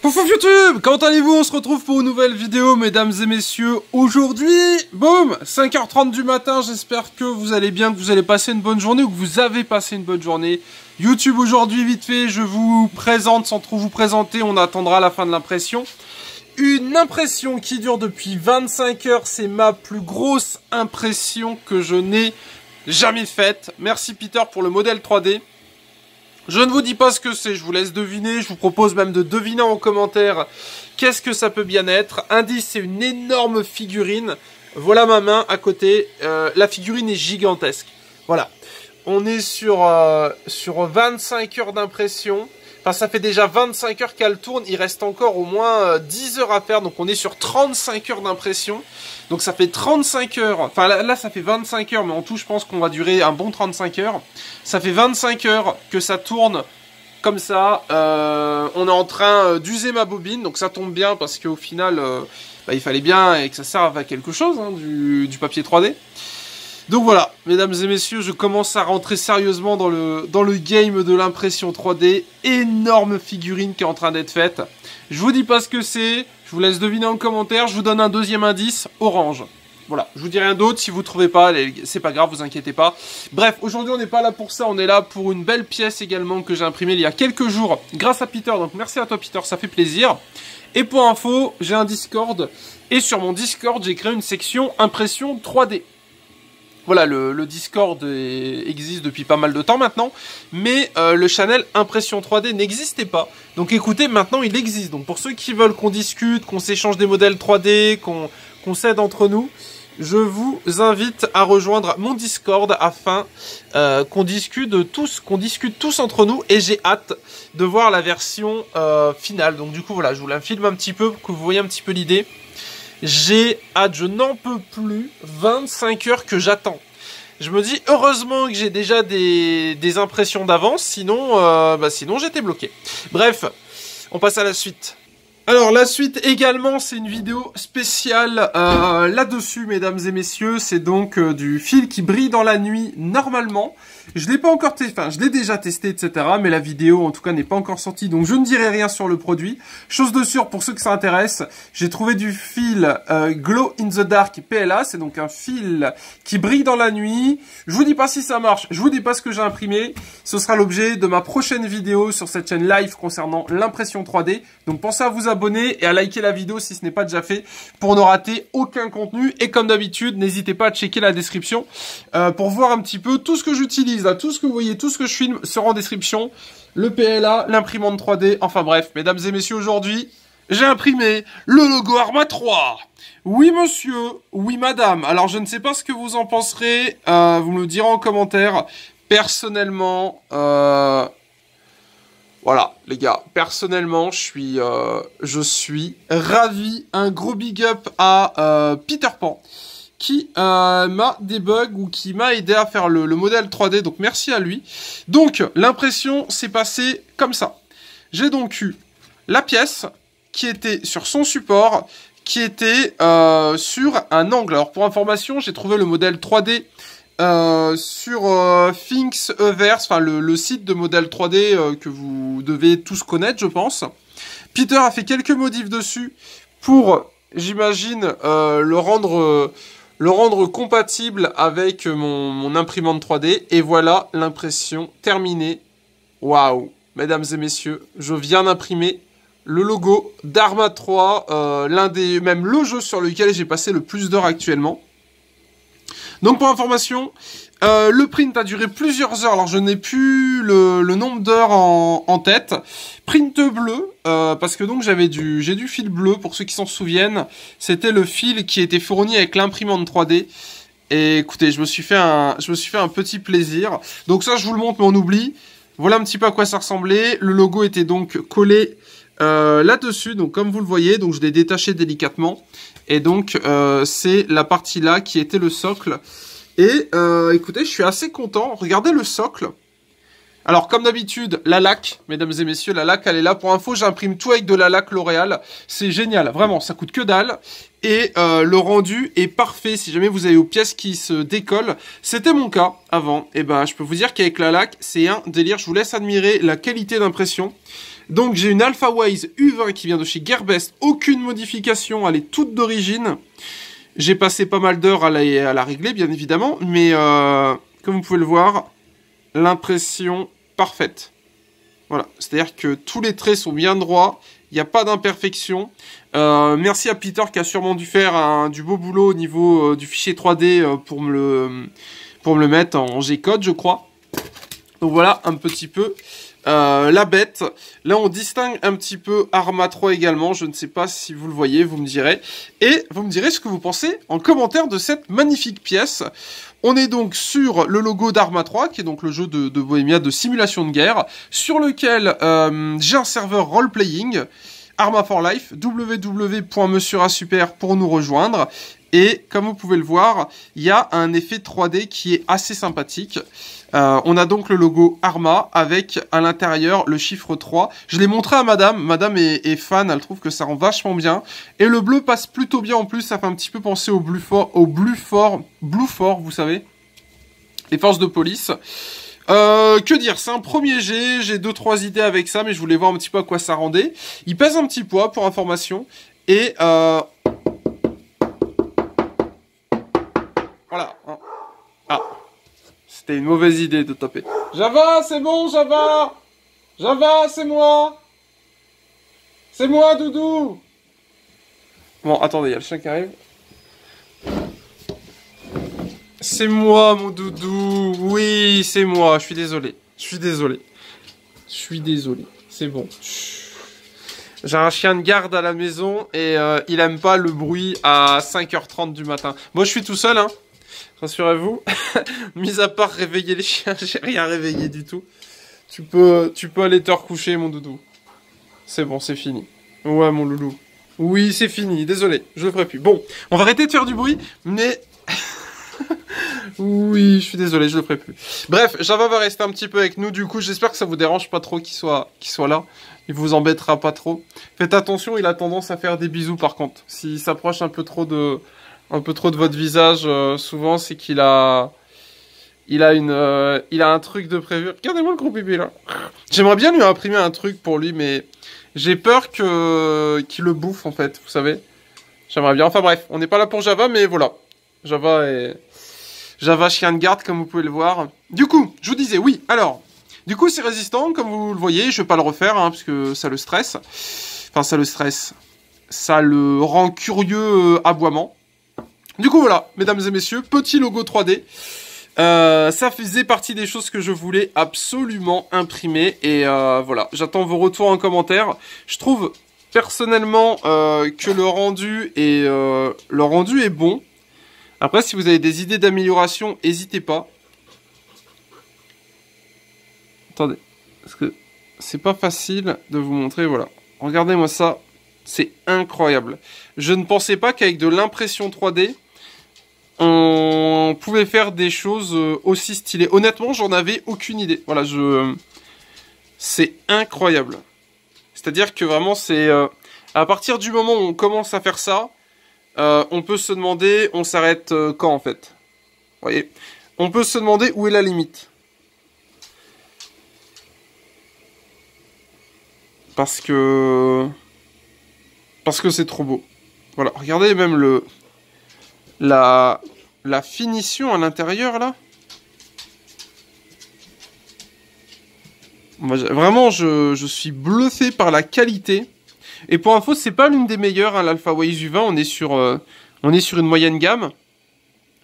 Coucou YouTube, comment allez-vous? On se retrouve pour une nouvelle vidéo, mesdames et messieurs. Aujourd'hui, boum, 5h30 du matin, j'espère que vous allez bien, que vous allez passer une bonne journée ou que vous avez passé une bonne journée. YouTube aujourd'hui, vite fait, je vous présente sans trop vous présenter, on attendra la fin de l'impression. Une impression qui dure depuis 25 heures, c'est ma plus grosse impression que je n'ai jamais faite. Merci Peter pour le modèle 3D. Je ne vous dis pas ce que c'est, je vous laisse deviner, je vous propose même de deviner en commentaire qu'est-ce que ça peut bien être. Indice, c'est une énorme figurine. Voilà ma main à côté, la figurine est gigantesque. Voilà, on est sur 25 heures d'impression. Enfin, ça fait déjà 25 heures qu'elle tourne, il reste encore au moins 10 heures à faire, donc on est sur 35 heures d'impression. Donc ça fait 35 heures, enfin là ça fait 25 heures, mais en tout je pense qu'on va durer un bon 35 heures. Ça fait 25 heures que ça tourne comme ça, on est en train d'user ma bobine, donc ça tombe bien parce qu'au final, il fallait bien et que ça serve à quelque chose, hein, du papier 3D. Donc voilà, mesdames et messieurs, je commence à rentrer sérieusement dans le game de l'impression 3D. Énorme figurine qui est en train d'être faite. Je vous dis pas ce que c'est, je vous laisse deviner en commentaire. Je vous donne un deuxième indice, orange. Voilà, je vous dis rien d'autre, si vous trouvez pas, c'est pas grave, vous inquiétez pas. Bref, aujourd'hui on n'est pas là pour ça, on est là pour une belle pièce également que j'ai imprimée il y a quelques jours grâce à Peter. Donc merci à toi Peter, ça fait plaisir. Et pour info, j'ai un Discord et sur mon Discord j'ai créé une section impression 3D. Voilà, le Discord existe depuis pas mal de temps maintenant, mais le channel Impression 3D n'existait pas. Donc écoutez, maintenant il existe. Donc pour ceux qui veulent qu'on discute, qu'on s'échange des modèles 3D, qu'on s'aide entre nous, je vous invite à rejoindre mon Discord afin qu'on discute tous entre nous. Et j'ai hâte de voir la version finale. Donc du coup voilà, je vous la filme un petit peu pour que vous voyez un petit peu l'idée. J'ai hâte, je n'en peux plus, 25 heures que j'attends. Je me dis, heureusement que j'ai déjà des impressions d'avance, sinon, sinon j'étais bloqué. Bref, on passe à la suite. Alors la suite également, c'est une vidéo spéciale là-dessus, mesdames et messieurs. C'est donc du fil qui brille dans la nuit normalement. Je l'ai pas encore testé, enfin je l'ai déjà testé, etc. Mais la vidéo en tout cas n'est pas encore sortie, donc je ne dirai rien sur le produit. Chose de sûre pour ceux que ça intéresse, j'ai trouvé du fil Glow in the Dark PLA. C'est donc un fil qui brille dans la nuit. Je vous dis pas si ça marche, je vous dis pas ce que j'ai imprimé. Ce sera l'objet de ma prochaine vidéo sur cette chaîne live concernant l'impression 3D. Donc pensez à vous abonner et à liker la vidéo si ce n'est pas déjà fait pour ne rater aucun contenu. Et comme d'habitude, n'hésitez pas à checker la description pour voir un petit peu tout ce que j'utilise. Là, tout ce que vous voyez, tout ce que je filme sera en description. Le PLA, l'imprimante 3D, enfin bref, mesdames et messieurs, aujourd'hui, j'ai imprimé le logo Arma 3. Oui monsieur, oui madame. Alors je ne sais pas ce que vous en penserez, vous me le direz en commentaire. Personnellement, voilà, les gars, personnellement, je suis ravi. Un gros big up à Peter Pan, qui m'a débug ou qui m'a aidé à faire le modèle 3D. Donc, merci à lui. Donc, l'impression s'est passée comme ça. J'ai donc eu la pièce qui était sur son support, qui était sur un angle. Alors, pour information, j'ai trouvé le modèle 3D sur Thingiverse, enfin le site de modèle 3D que vous devez tous connaître, je pense. Peter a fait quelques modifs dessus pour, j'imagine, le rendre compatible avec mon imprimante 3D. Et voilà l'impression terminée. Waouh, mesdames et messieurs, je viens d'imprimer le logo d'Arma 3, même le jeu sur lequel j'ai passé le plus d'heures actuellement. Donc pour information, le print a duré plusieurs heures, alors je n'ai plus le nombre d'heures en tête. Print bleu, parce que donc j'ai du fil bleu, pour ceux qui s'en souviennent. C'était le fil qui était fourni avec l'imprimante 3D. Et écoutez, je me suis fait un petit plaisir. Donc ça, je vous le montre, mais on oublie. Voilà un petit peu à quoi ça ressemblait. Le logo était donc collé là-dessus, donc comme vous le voyez, donc je l'ai détaché délicatement. Et donc, c'est la partie là qui était le socle. Et écoutez, je suis assez content. Regardez le socle. Alors, comme d'habitude, la laque, mesdames et messieurs, la laque, elle est là. Pour info, j'imprime tout avec de la laque L'Oréal. C'est génial, vraiment, ça coûte que dalle. Et le rendu est parfait si jamais vous avez aux pièces qui se décollent. C'était mon cas avant. Et ben, je peux vous dire qu'avec la laque, c'est un délire. Je vous laisse admirer la qualité d'impression. Donc, j'ai une AlphaWise U20 qui vient de chez Gearbest. Aucune modification, elle est toute d'origine. J'ai passé pas mal d'heures à la régler, bien évidemment. Mais, comme vous pouvez le voir, l'impression parfaite. Voilà, c'est-à-dire que tous les traits sont bien droits, il n'y a pas d'imperfection. Merci à Peter qui a sûrement dû faire du beau boulot au niveau du fichier 3D pour me le mettre en G-code, je crois. Donc voilà, un petit peu la bête. Là, on distingue un petit peu Arma 3 également. Je ne sais pas si vous le voyez, vous me direz. Et vous me direz ce que vous pensez en commentaire de cette magnifique pièce. On est donc sur le logo d'Arma 3, qui est donc le jeu de Bohemia de simulation de guerre, sur lequel j'ai un serveur role-playing, Arma for Life, www.monsieurasuper pour nous rejoindre. Et comme vous pouvez le voir, il y a un effet 3D qui est assez sympathique. On a donc le logo Arma avec à l'intérieur le chiffre 3. Je l'ai montré à madame. Madame est fan, elle trouve que ça rend vachement bien. Et le bleu passe plutôt bien en plus, ça fait un petit peu penser au Blue Fort, vous savez. Les forces de police. Que dire, c'est un premier jet, j'ai 2-3 idées avec ça, mais je voulais voir un petit peu à quoi ça rendait. Il pèse un petit poids pour information. Et voilà. Ah. C'était une mauvaise idée de taper. Java, c'est bon, Java! Java, c'est moi! C'est moi, Doudou! Bon, attendez, il y a le chien qui arrive. C'est moi, mon Doudou! Oui, c'est moi, je suis désolé. C'est bon. J'ai un chien de garde à la maison et il aime pas le bruit à 5h30 du matin. Moi, je suis tout seul, hein. Rassurez-vous, mis à part réveiller les chiens, j'ai rien réveillé du tout. Tu peux aller te recoucher, mon Doudou. C'est bon, c'est fini. Ouais, mon loulou. Oui, c'est fini, désolé, je le ferai plus. Bon, on va arrêter de faire du bruit, mais... Oui, je suis désolé, je le ferai plus. Bref, Java va rester un petit peu avec nous, du coup, j'espère que ça vous dérange pas trop qu'il soit là. Il vous embêtera pas trop. Faites attention, il a tendance à faire des bisous par contre. S'il s'approche un peu trop de votre visage, souvent, c'est qu'il a... Il a un truc de prévu. Regardez-moi le gros bébé, là. J'aimerais bien lui imprimer un truc pour lui, mais j'ai peur qu'il le bouffe, en fait, vous savez. J'aimerais bien. Enfin bref, on n'est pas là pour Java, mais voilà. Java chien de garde, comme vous pouvez le voir. Du coup, je vous disais, oui, alors... Du coup, c'est résistant, comme vous le voyez. Je vais pas le refaire, hein, parce que ça le stresse. Enfin, ça le stresse. Ça le rend curieux aboiement. Du coup, voilà, mesdames et messieurs, petit logo 3D. Ça faisait partie des choses que je voulais absolument imprimer. Et voilà, j'attends vos retours en commentaire. Je trouve personnellement que le rendu est bon. Après, si vous avez des idées d'amélioration, n'hésitez pas. Attendez, parce que c'est pas facile de vous montrer, voilà. Regardez-moi ça, c'est incroyable. Je ne pensais pas qu'avec de l'impression 3D, on pouvait faire des choses aussi stylées. Honnêtement, j'en avais aucune idée. Voilà, c'est incroyable. C'est-à-dire que vraiment, c'est... à partir du moment où on commence à faire ça, on peut se demander, on s'arrête quand en fait. Vous voyez, on peut se demander où est la limite. Parce que c'est trop beau. Voilà, regardez même la finition à l'intérieur là. Moi, vraiment, je suis bluffé par la qualité. Et pour info, c'est pas l'une des meilleures, hein, l'AlphaWise U20. On est sur une moyenne gamme.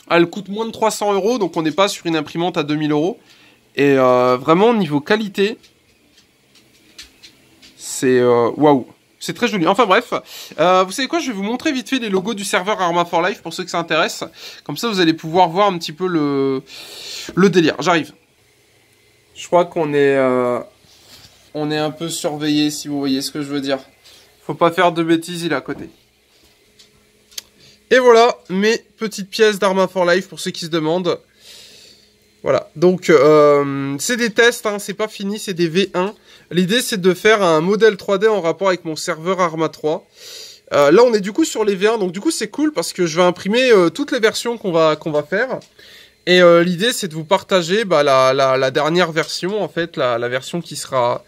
Elle coûte moins de 300 €, donc on n'est pas sur une imprimante à 2000 €. Et vraiment, niveau qualité, c'est waouh. C'est très joli. Enfin bref, vous savez quoi, je vais vous montrer vite fait les logos du serveur Arma for Life pour ceux que ça intéresse. Comme ça, vous allez pouvoir voir un petit peu le délire. J'arrive. Je crois qu'on est un peu surveillé, si vous voyez ce que je veux dire. Faut pas faire de bêtises, il est à côté. Et voilà mes petites pièces d'Arma for Life pour ceux qui se demandent. Voilà, donc c'est des tests, hein, c'est pas fini, c'est des V1. L'idée c'est de faire un modèle 3D en rapport avec mon serveur Arma 3. Là on est du coup sur les V1, donc du coup c'est cool parce que je vais imprimer toutes les versions qu'on va faire. Et l'idée c'est de vous partager la dernière version, en fait, la version qui sera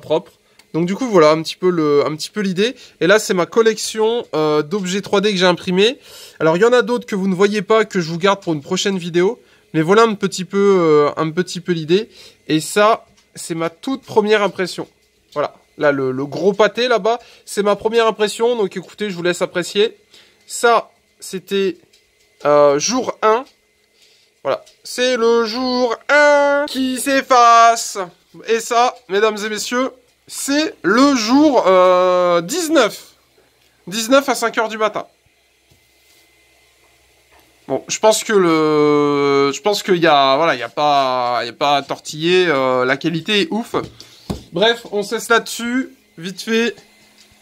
propre. Donc du coup voilà un petit peu l'idée. Et là c'est ma collection d'objets 3D que j'ai imprimés. Alors il y en a d'autres que vous ne voyez pas, que je vous garde pour une prochaine vidéo. Mais voilà un petit peu l'idée. Et ça, c'est ma toute première impression. Voilà. Là, le gros pâté là-bas, c'est ma première impression. Donc écoutez, je vous laisse apprécier. Ça, c'était jour 1. Voilà. C'est le jour 1 qui s'efface. Et ça, mesdames et messieurs, c'est le jour 19. 19 à 5 h du matin. Bon, je pense qu'il y a pas à tortiller, la qualité est ouf. Bref, on cesse là-dessus, vite fait.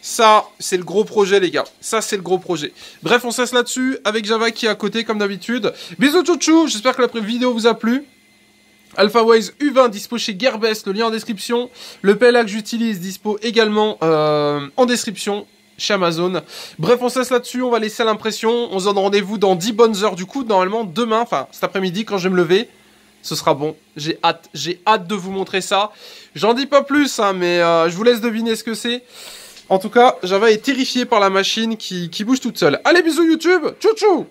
Ça, c'est le gros projet, les gars. Ça, c'est le gros projet. Bref, on cesse là-dessus, avec Java qui est à côté, comme d'habitude. Bisous, tchou, j'espère que la vidéo vous a plu. AlphaWays U20 dispo chez Gearbest, le lien en description. Le PLA que j'utilise dispo également en description chez Amazon. Bref, on cesse là-dessus, on va laisser l'impression. On se donne rendez-vous dans 10 bonnes heures du coup, normalement demain, enfin cet après-midi quand je vais me lever. Ce sera bon, j'ai hâte de vous montrer ça. J'en dis pas plus, hein, mais je vous laisse deviner ce que c'est. En tout cas, Java est terrifié par la machine qui bouge toute seule. Allez, bisous YouTube, tchou tchou.